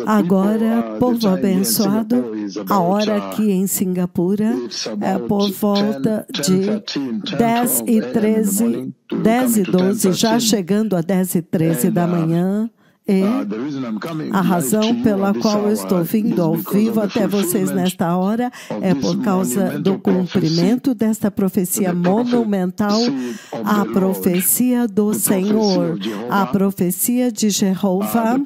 Agora, povo abençoado, a hora aqui em Singapura é por volta de 10h13, 10h12, já chegando a 10h13 da manhã. E a razão pela qual eu estou vindo ao vivo até vocês nesta hora é por causa do cumprimento desta profecia monumental, a profecia do Senhor, a profecia de Jeová,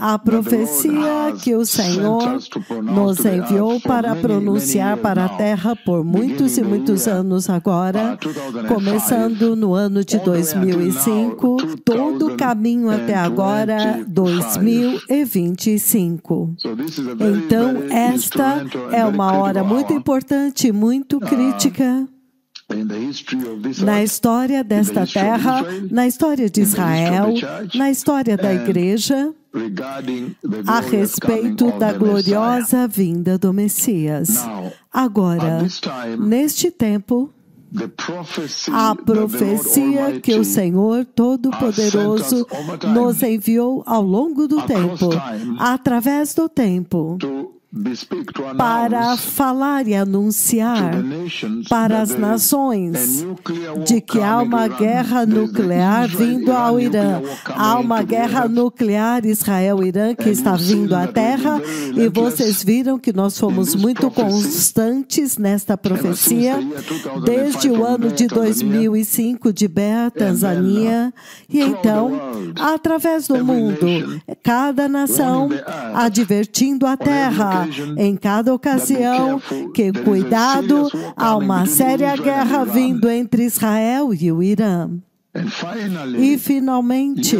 a profecia que o Senhor nos enviou para pronunciar para a terra por muitos e muitos anos agora, começando no ano de 2005, todo o caminho até agora, 2025. Então, esta é uma hora muito importante, muito crítica na história desta terra, na história de Israel, na história da igreja, a respeito da gloriosa vinda do Messias. Agora, neste tempo, a profecia que o Senhor Todo-Poderoso nos enviou ao longo do tempo, através do tempo, para falar e anunciar para as nações de que há uma guerra nuclear vindo ao Irã. Há uma guerra nuclear Israel-Irã que está vindo à terra, e vocês viram que nós fomos muito constantes nesta profecia desde o ano de 2005 de Beja, Tanzânia, e então, através do mundo, cada nação advertindo a terra em cada ocasião que, cuidado, há uma séria guerra vindo entre Israel e o Irã. E, finalmente,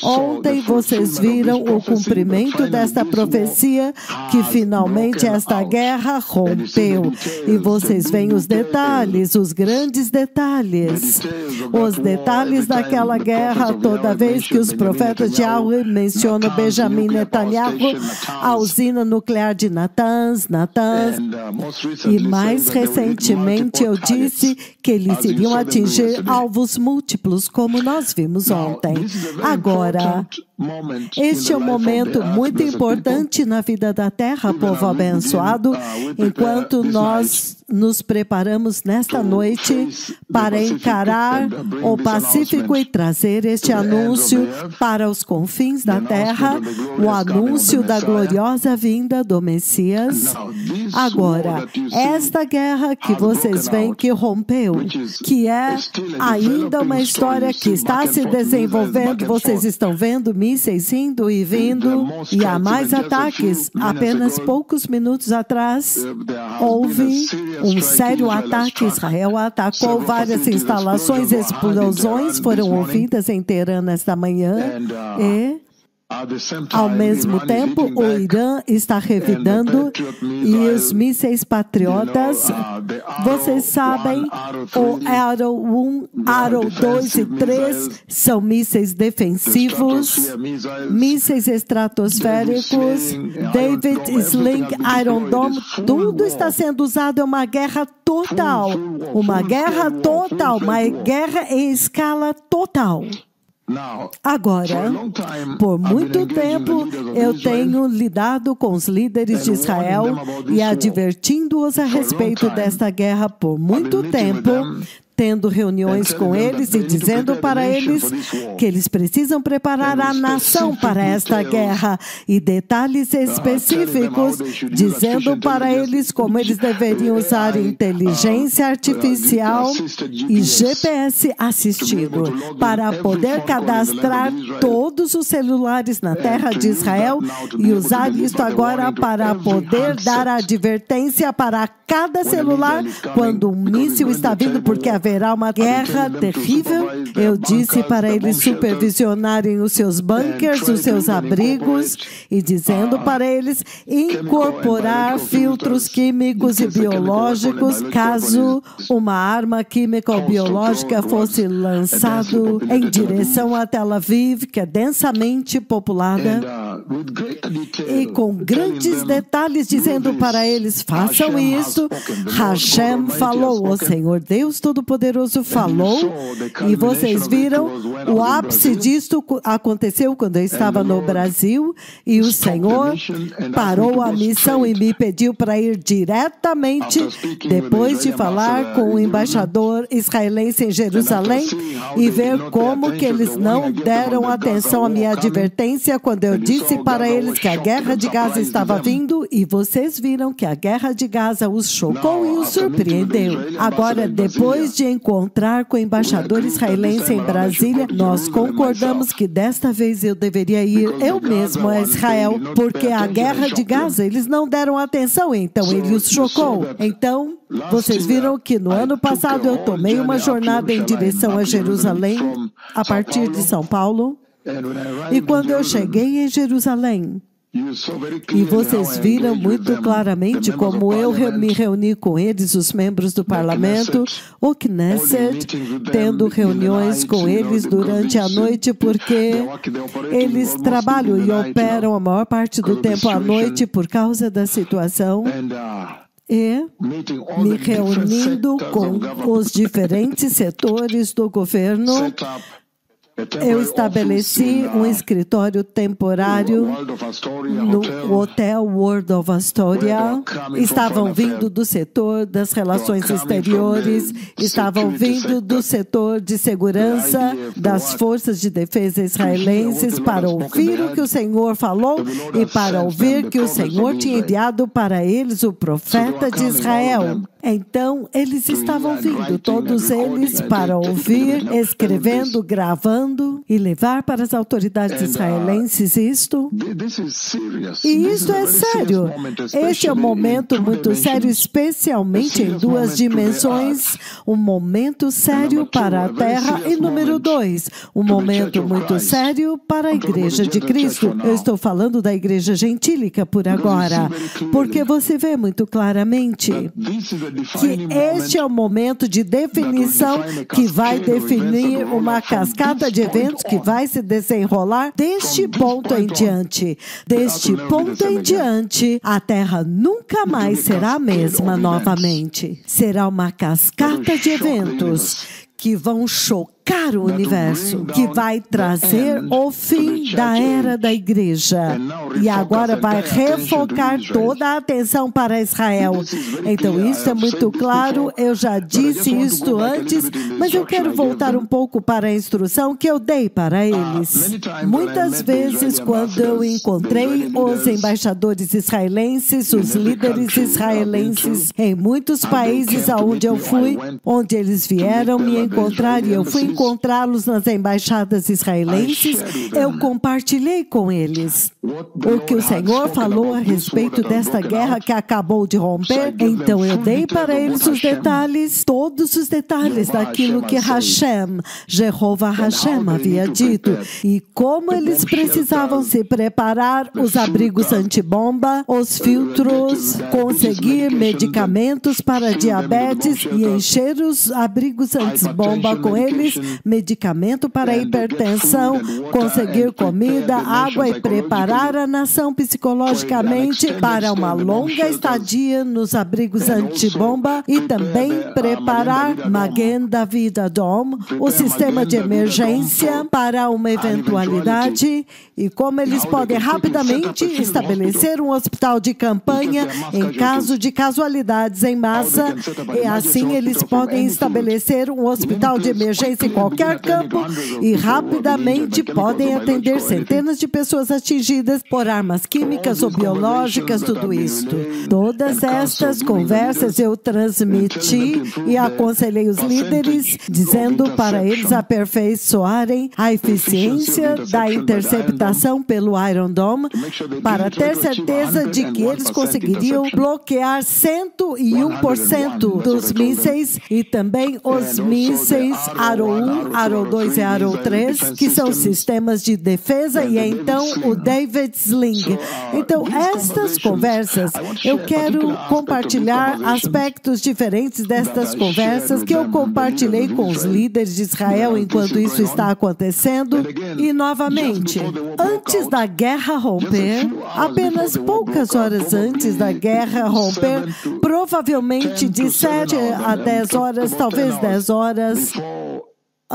ontem vocês viram o cumprimento desta profecia, que finalmente esta guerra rompeu. E vocês veem os detalhes, os grandes detalhes, os detalhes daquela guerra, toda vez que os profetas de Yahweh mencionam Benjamin Netanyahu, a usina nuclear de Natanz, e mais recentemente eu disse que eles iriam atingir alvos múltiplos, como nós vimos ontem. Agora, este é um momento muito importante na vida da terra, povo abençoado, enquanto nós nos preparamos nesta noite para encarar o Pacífico e trazer este anúncio para os confins da terra, o anúncio da gloriosa vinda do Messias. Agora, esta guerra que vocês veem que rompeu, que é ainda uma história que está se desenvolvendo, vocês estão vendo mísseis indo e vindo, e há mais ataques. Apenas poucos minutos atrás, houve um sério ataque. Israel atacou várias instalações, explosões foram ouvidas em Teherã nesta manhã, e ao mesmo tempo, o Irã está revidando, e os mísseis patriotas, vocês sabem, o Arrow 1, Arrow 2 e 3 são mísseis defensivos, mísseis estratosféricos, David Sling, Iron Dome, tudo está sendo usado. É uma guerra total, uma guerra em escala total. Agora, por muito tempo, eu tenho lidado com os líderes de Israel e advertindo-os a respeito desta guerra por muito tempo, tendo reuniões com eles e dizendo para eles que eles precisam preparar a nação para esta guerra, e detalhes específicos, dizendo para eles como eles deveriam usar inteligência artificial e GPS assistido para poder cadastrar todos os celulares na terra de Israel e usar isto agora para poder dar advertência para cada celular quando um míssil está vindo, porque haverá uma guerra terrível. Eu disse para eles supervisionarem os seus bunkers, os seus abrigos, e dizendo para eles incorporar filtros químicos e biológicos caso uma arma química ou biológica fosse lançado em direção a Tel Aviv, que é densamente populada. e com grandes detalhes, dizendo para eles: façam isso. Hashem falou, o Senhor Deus Todo-Poderoso falou, e vocês viram, o ápice disto aconteceu quando eu estava no Brasil, e o Senhor parou a missão e me pediu para ir diretamente, depois de falar com o embaixador israelense em Jerusalém, e ver como que eles não deram atenção à minha advertência quando eu disse para eles que a guerra de Gaza estava vindo, e vocês viram que a guerra de Gaza os chocou e os surpreendeu. Agora, depois de encontrar com o embaixador israelense em Brasília, nós concordamos que desta vez eu deveria ir eu mesmo a Israel, porque a guerra de Gaza eles não deram atenção, então ele os chocou. Então, vocês viram que no ano passado eu tomei uma jornada em direção a Jerusalém, a partir de São Paulo, e quando eu cheguei em Jerusalém, e vocês viram muito claramente como eu me reuni com eles, os membros do parlamento, o Knesset, tendo reuniões com eles durante a noite, porque eles trabalham e operam a maior parte do tempo à noite por causa da situação. E me reunindo com os diferentes setores do governo, eu estabeleci um escritório temporário no Hotel World of Astoria. Estavam vindo do setor das relações exteriores, estavam vindo do setor de segurança das forças de defesa israelenses para ouvir o que o Senhor falou e para ouvir que o Senhor tinha enviado para eles o profeta de Israel. Então, eles estavam vindo, todos eles, para ouvir, escrevendo, gravando e levar para as autoridades israelenses isto. E isto é sério. Este é um momento muito sério, especialmente em duas dimensões. Um momento sério para a terra e, número 2, um momento muito sério para a Igreja de Cristo. Eu estou falando da Igreja Gentílica por agora, porque você vê muito claramente que este é o momento de definição que vai definir uma cascata de eventos que vai se desenrolar deste ponto em diante. Deste ponto em diante, a Terra nunca mais será a mesma novamente. Será uma cascata de eventos que vão chocar o universo, que vai trazer o fim da era da igreja. E agora vai refocar toda a atenção para Israel. Então, isso é muito claro, eu já disse isto antes, mas eu quero voltar um pouco para a instrução que eu dei para eles. Muitas vezes, quando eu encontrei os embaixadores israelenses, os líderes israelenses, em muitos países aonde eu fui, onde eles vieram me encontrar e eu fui encontrá-los nas embaixadas israelenses, eu compartilhei com eles o que o Senhor falou a respeito desta guerra que acabou de romper. Então eu dei para eles os detalhes, todos os detalhes daquilo que Hashem, Jeová Hashem havia dito, e como eles precisavam se preparar, os abrigos antibomba, os filtros, conseguir medicamentos para diabetes e encher os abrigos antibomba com eles, medicamento para hipertensão, conseguir comida, água e preparar a nação psicologicamente para uma longa estadia nos abrigos antibomba e também preparar Magen David Adom, o sistema de emergência para uma eventualidade, e como eles podem rapidamente estabelecer um hospital de campanha em caso de casualidades em massa, e assim eles podem estabelecer um hospital de emergência em qualquer campo e rapidamente podem atender centenas de pessoas atingidas por armas químicas ou biológicas, tudo isto. Todas estas conversas eu transmiti e aconselhei os líderes, dizendo para eles aperfeiçoarem a eficiência da interceptação pelo Iron Dome, para ter certeza de que eles conseguiriam bloquear 101% dos mísseis e também os mísseis Arrow 1, Arrow 2 e Arrow 3, que são sistemas de defesa, e então o David Sling. Então, estas conversas, eu quero compartilhar aspectos diferentes destas conversas que eu compartilhei com os líderes de Israel enquanto isso está acontecendo. E, novamente, antes da guerra romper, apenas poucas horas antes da guerra romper, provavelmente de 7 a 10 horas, talvez 10 horas,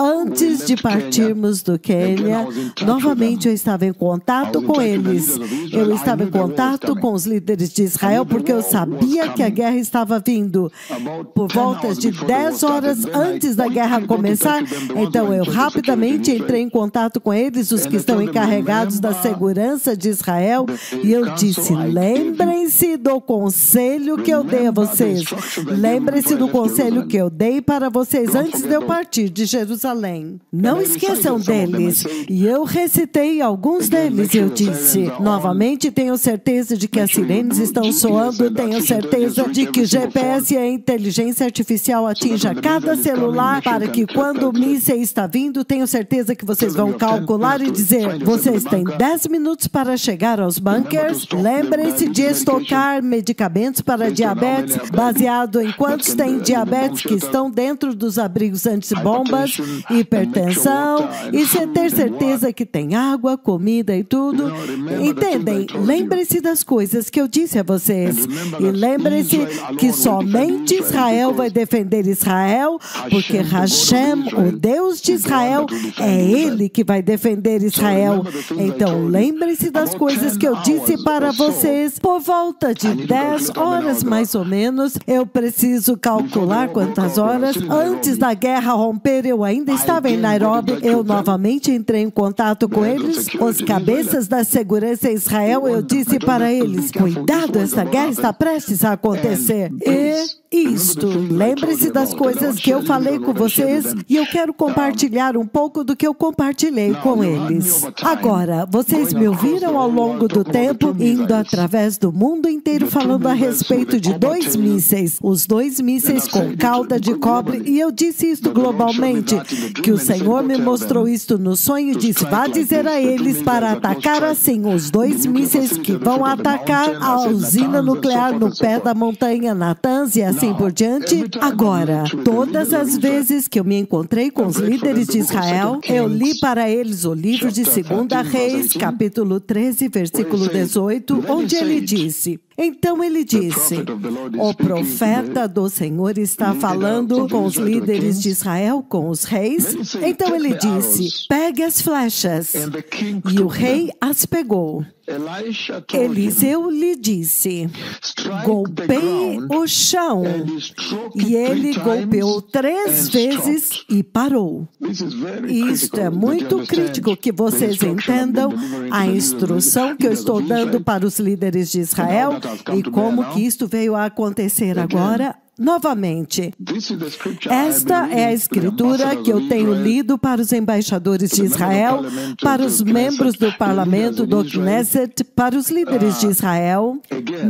antes de partirmos do Quênia, novamente eu estava em contato com eles. Eu estava em contato com os líderes de Israel porque eu sabia que a guerra estava vindo. Por volta de 10 horas antes da guerra começar, então eu rapidamente entrei em contato com eles, os que estão encarregados da segurança de Israel, e eu disse: lembrem-se do conselho que eu dei a vocês. Lembrem-se do conselho que eu dei para vocês antes de eu partir de Jerusalém. Não esqueçam deles. E eu recitei alguns deles. Eu disse: novamente, tenho certeza de que as sirenes estão soando, tenho certeza de que GPS e a inteligência artificial atinja cada celular, para que quando o míssil está vindo, tenho certeza que vocês vão calcular e dizer: vocês têm 10 minutos para chegar aos bunkers. Lembrem-se de estocar medicamentos para diabetes, baseado em quantos têm diabetes que estão dentro dos abrigos antibombas, hipertensão, e você ter certeza que tem água, comida e tudo. Entendem? Lembre-se das coisas que eu disse a vocês. E lembre-se que somente Israel vai defender Israel, porque Hashem, o Deus de Israel, é Ele que vai defender Israel. Então, lembre-se das coisas que eu disse para vocês. Por volta de 10 horas, mais ou menos, eu preciso calcular quantas horas antes da guerra romper. Eu ainda estava em Nairobi, eu novamente entrei em contato com eles, os cabeças da segurança em Israel. Eu disse para eles: cuidado, essa guerra está prestes a acontecer. Lembre-se das coisas que eu falei com vocês, e eu quero compartilhar um pouco do que eu compartilhei com eles. Agora, vocês me ouviram ao longo do tempo, indo através do mundo inteiro, falando a respeito de 2 mísseis, os 2 mísseis com cauda de cobre, e eu disse isso globalmente, que o Senhor me mostrou isto no sonho e disse: vá dizer a eles para atacar assim os 2 mísseis que vão atacar a usina nuclear no pé da montanha Natanz e assim por diante. Agora, todas as vezes que eu me encontrei com os líderes de Israel, eu li para eles o livro de 2 Reis, capítulo 13, versículo 18, onde ele disse: então ele disse, o profeta do Senhor está falando com os líderes de Israel, com os reis. Então ele disse: pegue as flechas. E o rei as pegou. Eliseu lhe disse: golpeie o chão. E ele golpeou 3 vezes e parou. Isto é muito crítico que vocês entendam a instrução que eu estou dando para os líderes de Israel e como que isto veio a acontecer agora. Novamente, esta é a escritura que eu tenho lido para os embaixadores de Israel, para os membros do parlamento do Knesset, para os líderes de Israel.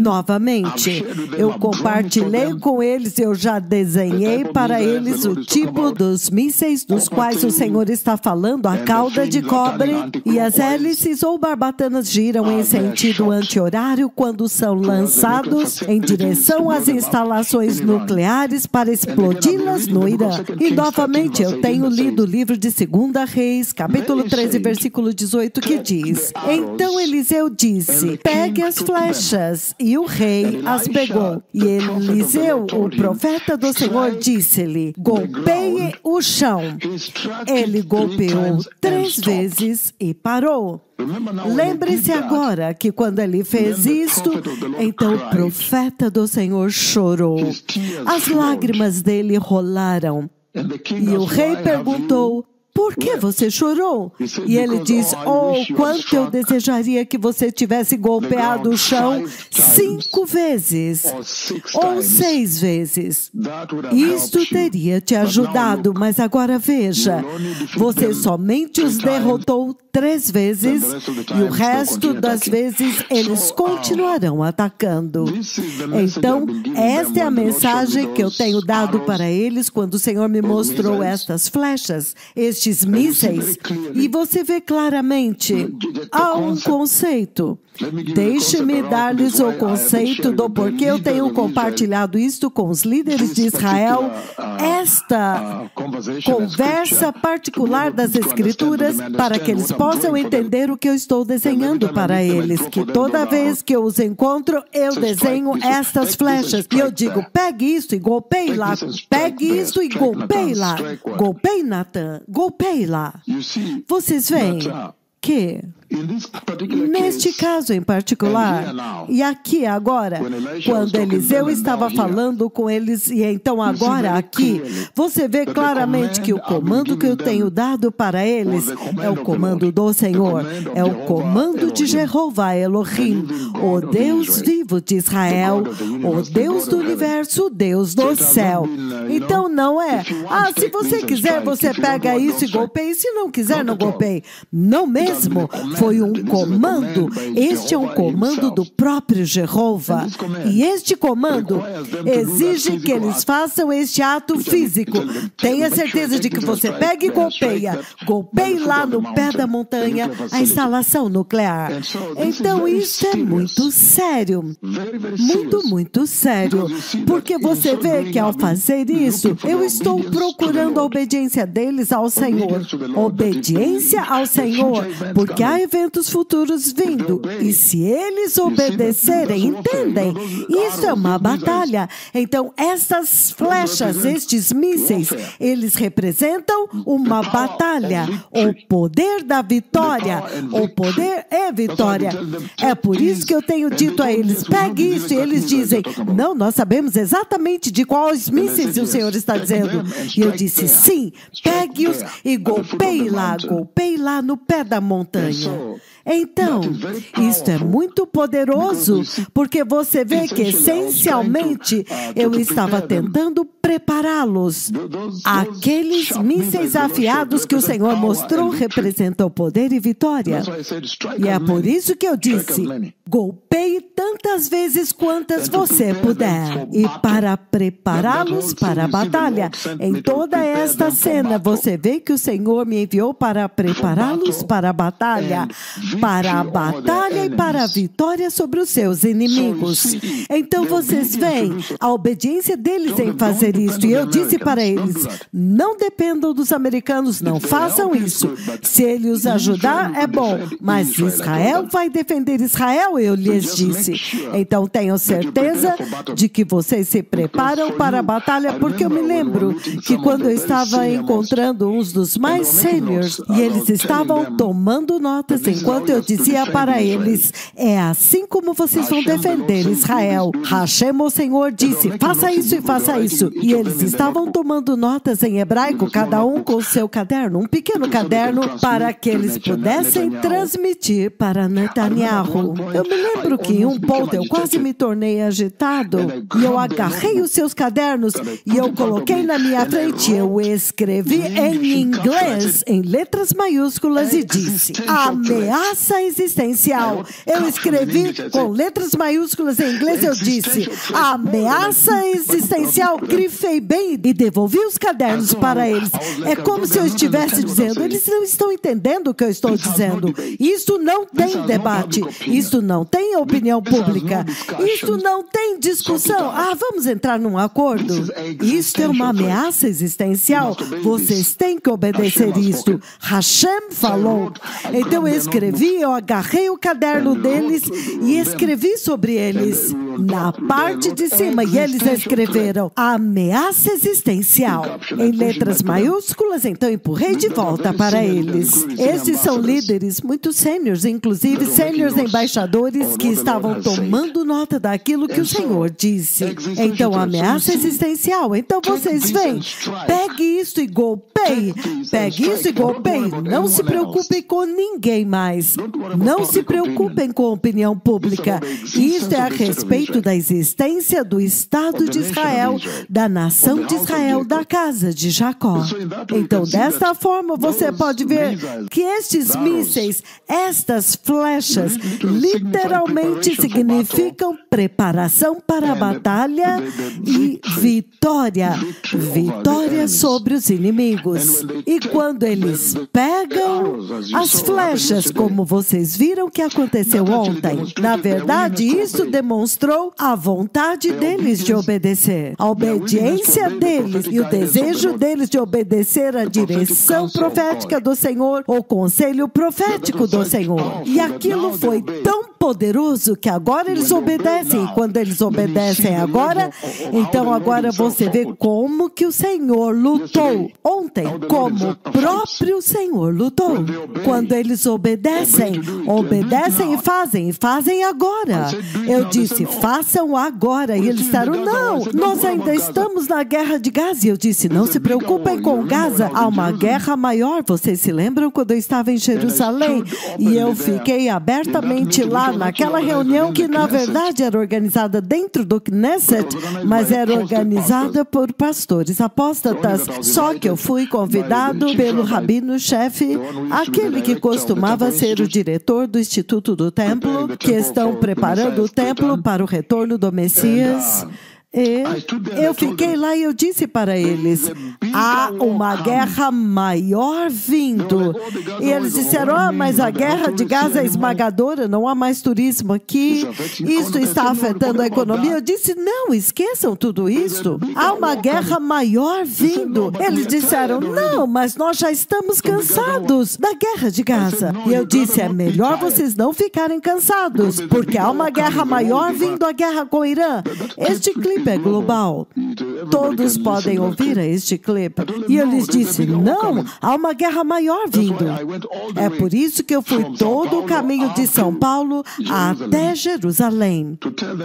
Novamente, eu compartilhei com eles, eu já desenhei para eles o tipo dos mísseis dos quais o Senhor está falando, a cauda de cobre, e as hélices ou barbatanas giram em sentido anti-horário quando são lançados em direção às instalações nucleares para explodi-las no Irã. E novamente eu tenho lido o livro de 2 Reis, capítulo 13, versículo 18, que diz: então Eliseu disse: pegue as flechas. E o rei as pegou. E Eliseu, o profeta do Senhor, disse-lhe: golpeie o chão. Ele golpeou 3 vezes e parou. Lembre-se agora que quando ele fez isto, então o profeta do Senhor chorou. As lágrimas dele rolaram. E o rei perguntou: por que você chorou? E ele diz, oh, quanto eu desejaria que você tivesse golpeado o chão 5 vezes ou 6 vezes. Isto teria te ajudado, mas agora veja, você somente os derrotou 3 vezes e o resto das vezes eles continuarão atacando. Então, esta é a mensagem que eu tenho dado para eles quando o Senhor me mostrou estas flechas, estes mísseis, e você vê claramente, há um conceito. Deixe-me dar-lhes o conceito do porquê eu tenho compartilhado isto com os líderes de Israel, esta conversa particular das Escrituras, para que eles possam entender o que eu estou desenhando para eles, que toda vez que eu os encontro, eu desenho estas flechas, e eu digo, pegue isso e golpeie lá, pegue isso e golpeie lá, golpeie Natan, golpeie lá. Vocês veem que neste caso em particular, e aqui agora, quando Eliseu estava falando com eles, e então agora aqui, você vê claramente que o comando que eu tenho dado para eles é o comando do Senhor, é o comando de Jeová Elohim, o Deus vivo de Israel, o Deus do universo, o Deus do céu. Então não é, se você quiser você pega isso e golpeia, e se não quiser não golpeie. Não mesmo, foi um comando. Este é um comando do próprio Jeová. E este comando exige que eles façam este ato físico. Tenha certeza de que você pega e golpeia. Golpeie lá no pé da montanha a instalação nuclear. Então isso é muito sério. Muito, muito sério. Porque você vê que ao fazer isso, eu estou procurando a obediência deles ao Senhor. Obediência ao Senhor. Porque há eventos futuros vindo, e se eles obedecerem, entendem, isso é uma batalha. Então, essas flechas, estes mísseis, eles representam uma batalha, o poder da vitória, o poder é vitória. É por isso que eu tenho dito a eles, pegue isso, e eles dizem, não, nós sabemos exatamente de quais mísseis o Senhor está dizendo. E eu disse, sim, pegue-os e golpeie lá no pé da montanha. Então, isto é muito poderoso, porque você vê que, essencialmente, eu estava tentando prepará-los. Aqueles mísseis afiados que o Senhor mostrou representam poder e vitória. E é por isso que eu disse, golpeie tantas vezes quantas você puder. E para prepará-los para a batalha, em toda esta cena, você vê que o Senhor me enviou para prepará-los para a batalha e para a vitória sobre os seus inimigos. Então vocês veem a obediência deles em fazer isso. E eu disse para eles, não dependam dos americanos, não façam isso. Se ele os ajudar, é bom. Mas Israel vai defender Israel, eu lhes disse. Então tenham certeza de que vocês se preparam para a batalha, porque eu me lembro que quando eu estava encontrando uns dos mais seniors, e eles estavam tomando notas enquanto eu dizia para eles, é assim como vocês vão defender Israel. Hashem, o Senhor, disse, faça isso e faça isso. E eles estavam tomando notas em hebraico, cada um com seu caderno, um pequeno caderno, para que eles pudessem transmitir para Netanyahu. Eu me lembro que em um ponto eu quase me tornei agitado, e eu agarrei os seus cadernos, e eu coloquei na minha frente, eu escrevi em inglês, em letras maiúsculas, e disse, ameaça existencial. Eu escrevi com letras maiúsculas em inglês, eu disse, ameaça existencial, grifei bem e devolvi os cadernos para eles. É como se eu estivesse dizendo, eles não estão entendendo o que eu estou dizendo. Isto não tem debate, isto não tem opinião pública, isto não tem discussão. Vamos entrar num acordo. Isto é uma ameaça existencial. Vocês têm que obedecer isto. Hashem falou. Então eu escrevi, eu agarrei o caderno deles e escrevi sobre eles. na parte de cima, e eles escreveram ameaça existencial em letras maiúsculas. Então empurrei de volta para eles. Esses são líderes muito sêniores, inclusive sêniores embaixadores que estavam tomando nota daquilo que o Senhor disse. Então ameaça existencial. Então vocês veem, pegue isso e golpeie. Pegue isso e golpeie. Não se preocupem com ninguém mais. Não se preocupem com a opinião pública. Isso é a respeito da existência do Estado de Israel, da nação de Israel, da casa de Jacó. Então, desta forma, você pode ver que estes mísseis, estas flechas, literalmente significam preparação para a batalha e vitória. Vitória sobre os inimigos. E quando eles pegam as flechas, como vocês viram que aconteceu ontem, na verdade, isso demonstrou a vontade deles de obedecer, a obediência deles e o desejo deles de obedecer à direção profética do Senhor, o conselho profético do Senhor. E aquilo foi tão poderoso que agora eles obedecem. E quando eles obedecem agora, então agora você vê como que o Senhor lutou ontem, como o próprio Senhor lutou. Quando eles obedecem e fazem agora. Eu disse, façam agora. E eles disseram, não, nós ainda estamos na guerra de Gaza. E eu disse, não se preocupem com Gaza, há uma guerra maior. Vocês se lembram quando eu estava em Jerusalém? E eu fiquei abertamente lá naquela reunião que na verdade era organizada dentro do Knesset, mas era organizada por pastores apóstatas. Só que eu fui convidado pelo rabino-chefe, aquele que costumava ser o diretor do Instituto do Templo, que estão preparando o templo para o retorno do Messias. E eu fiquei lá e eu disse para eles, há uma guerra maior vindo. E eles disseram, mas a guerra de Gaza é esmagadora, não há mais turismo aqui, isso está afetando a economia. Eu disse, não, esqueçam tudo isso, há uma guerra maior vindo. Eles disseram, não, mas nós já estamos cansados da guerra de Gaza. E eu disse, é melhor vocês não ficarem cansados, porque há uma guerra maior vindo, a guerra com o Irã. Este clipe é global. Todos podem ouvir este clipe. E eu lhes disse, não, há uma guerra maior vindo. É por isso que eu fui todo o caminho de São Paulo até Jerusalém,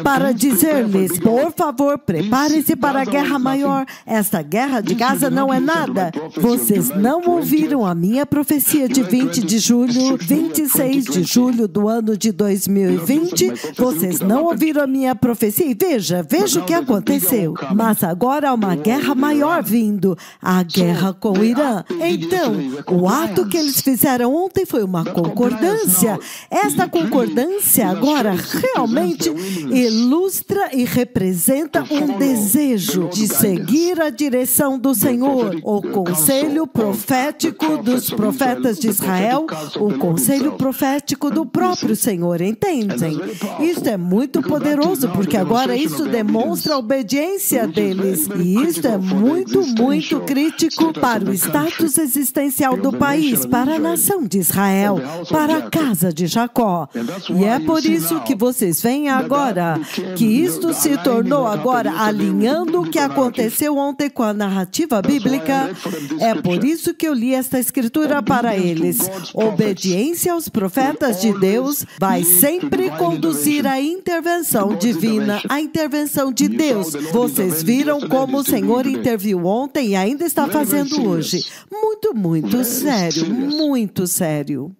para dizer-lhes, por favor, preparem-se para a guerra maior. Esta guerra de Gaza não é nada. Vocês não ouviram a minha profecia de 20 de julho, 26 de julho do ano de 2020. Vocês não ouviram a minha profecia. E veja o que aconteceu. Mas agora há uma guerra maior vindo, a guerra com o Irã. Então, o ato que eles fizeram ontem foi uma concordância. Esta concordância agora realmente ilustra e representa um desejo de seguir a direção do Senhor, o conselho profético dos profetas de Israel, o conselho profético do próprio Senhor, entendem? Isso é muito poderoso, porque agora isso demonstra a obediência deles. E isso é muito, muito crítico para o status existencial do país, para a nação de Israel, para a casa de Jacó. E é por isso que vocês veem agora que isto se tornou agora alinhando o que aconteceu ontem com a narrativa bíblica. É por isso que eu li esta escritura para eles. Obediência aos profetas de Deus vai sempre conduzir à intervenção divina, à intervenção de Deus. Vocês viram como o Senhor interviu ontem e ainda está fazendo hoje. Muito, muito sério, muito sério.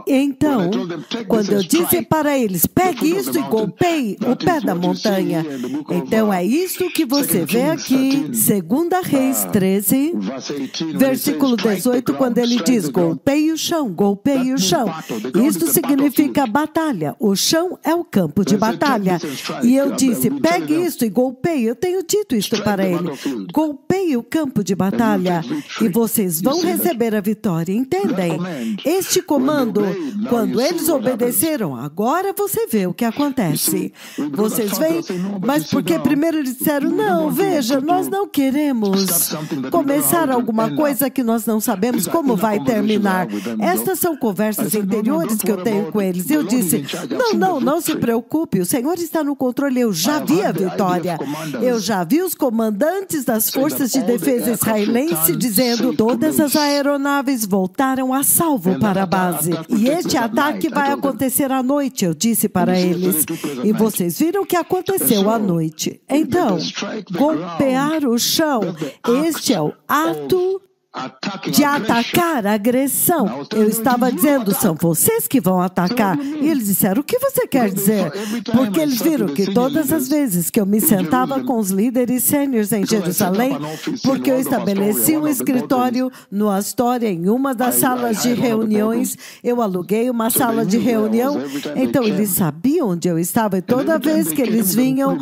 Então, quando eu disse para eles, pegue isso e golpeie o pé da montanha. Então, é isso que você vê aqui, 2 Reis 13, versículo 18, quando ele diz, golpeie o chão, golpeie o chão. Isso significa batalha. O chão é o campo de batalha. E eu disse, pegue isso e golpeie. Eu tenho dito isto para ele. Golpeie o campo de batalha e vocês vão receber a vitória. Entendem? Este comando, quando eles obedeceram, agora você vê o que acontece. Vocês veem? Mas porque primeiro eles disseram, não, veja, nós não queremos começar alguma coisa que nós não sabemos como vai terminar. Estas são conversas interiores que eu tenho com eles. Eu disse, não se preocupe, o Senhor está no controle, eu já vi a vitória. Eu já vi os comandantes das forças de defesa israelense dizendo, todas as aeronaves voltaram a salvo para a base. E este ataque vai acontecer à noite, eu disse para eles. E vocês viram o que aconteceu à noite. Então, golpear o chão, este é o ato de atacar, agressão. Eu estava dizendo, são vocês que vão atacar. E eles disseram, o que você quer dizer? Porque eles viram que todas as vezes que eu me sentava com os líderes sêniores em Jerusalém, porque eu estabeleci um escritório no Astoria, em uma das salas de reuniões, eu aluguei uma sala de reunião, então eles sabiam onde eu estava, e toda vez que eles vinham,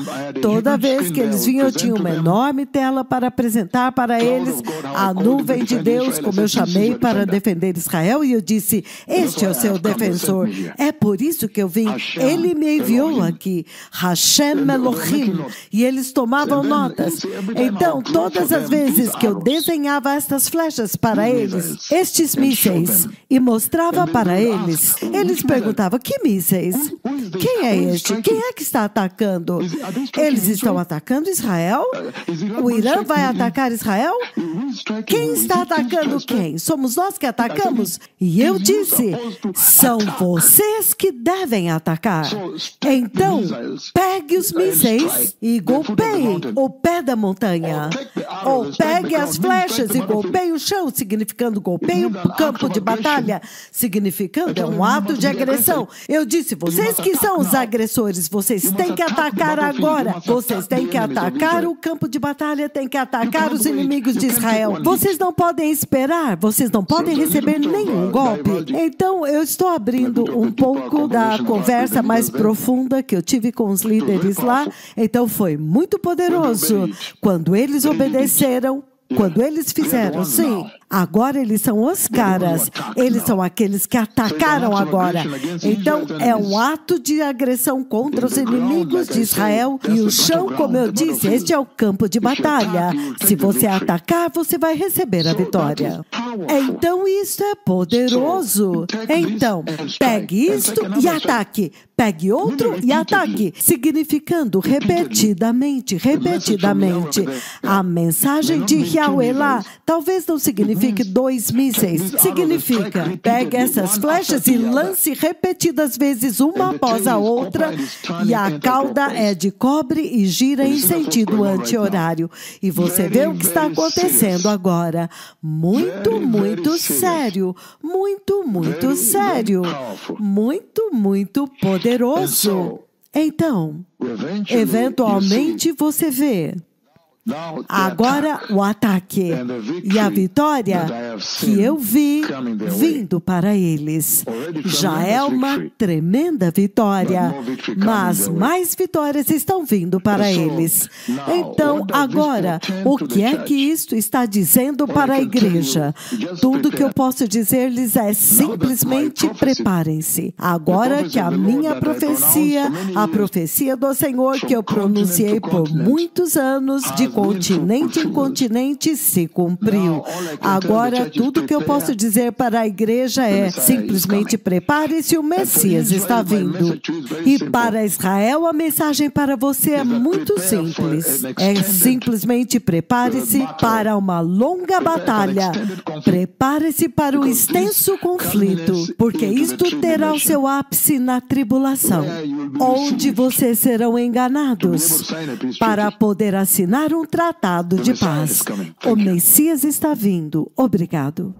eu tinha uma enorme tela para apresentar para eles a nuvem de Deus, como eu chamei para defender Israel, e eu disse, este é o seu defensor. É por isso que eu vim. Ele me enviou aqui. Hashem Elohim. E eles tomavam notas. Então, todas as vezes que eu desenhava estas flechas para eles, estes mísseis, e mostrava para eles, eles perguntavam, que mísseis? Quem é este? Quem é que está atacando? Eles estão atacando Israel? O Irã vai atacar Israel? Quem está atacando quem? Somos nós que atacamos? E eu disse, são vocês que devem atacar. Então, pegue os mísseis e golpeie o pé da montanha. Ou pegue as flechas e golpeie o chão, significando golpeie o campo de batalha, significando é um ato de agressão. Eu disse, vocês que são os agressores, vocês têm que atacar agora. Vocês têm que atacar o campo de batalha, têm que atacar os inimigos de Israel. Vocês não podem esperar, vocês não podem receber nenhum golpe. Então, eu estou abrindo um pouco da conversa mais profunda que eu tive com os líderes lá. Então, foi muito poderoso. Quando eles obedeceram, quando eles fizeram, sim, agora eles são os caras, eles são aqueles que atacaram agora. Então, é um ato de agressão contra os inimigos de Israel. E o chão, como eu disse, este é o campo de batalha. Se você atacar, você vai receber a vitória. Então, isso é poderoso. Então, pegue isto e ataque. Pegue outro e ataque, significando repetidamente. A mensagem de Yahweh lá talvez não signifique 2 mísseis. Significa, pegue essas flechas e lance repetidas vezes uma após a outra, e a cauda é de cobre e gira em sentido anti-horário. E você vê o que está acontecendo agora. Muito sério. Muito sério. Muito poderoso. Então, eventualmente você vê agora o ataque e a vitória que eu vi vindo para eles. Já é uma tremenda vitória, mas mais vitórias estão vindo para eles. Então, agora, o que é que isto está dizendo para a igreja? Tudo que eu posso dizer-lhes é simplesmente preparem-se. Agora que a minha profecia, a profecia do Senhor que eu pronunciei por muitos anos, de continente em continente, se cumpriu. Agora, tudo que eu posso dizer para a igreja é simplesmente prepare-se, o Messias está vindo. E para Israel, a mensagem para você é muito simples. É simplesmente prepare-se para uma longa batalha. Prepare-se para um extenso conflito, porque isto terá o seu ápice na tribulação, onde vocês serão enganados para poder assinar um tratado de paz. O Messias está vindo. Obrigado.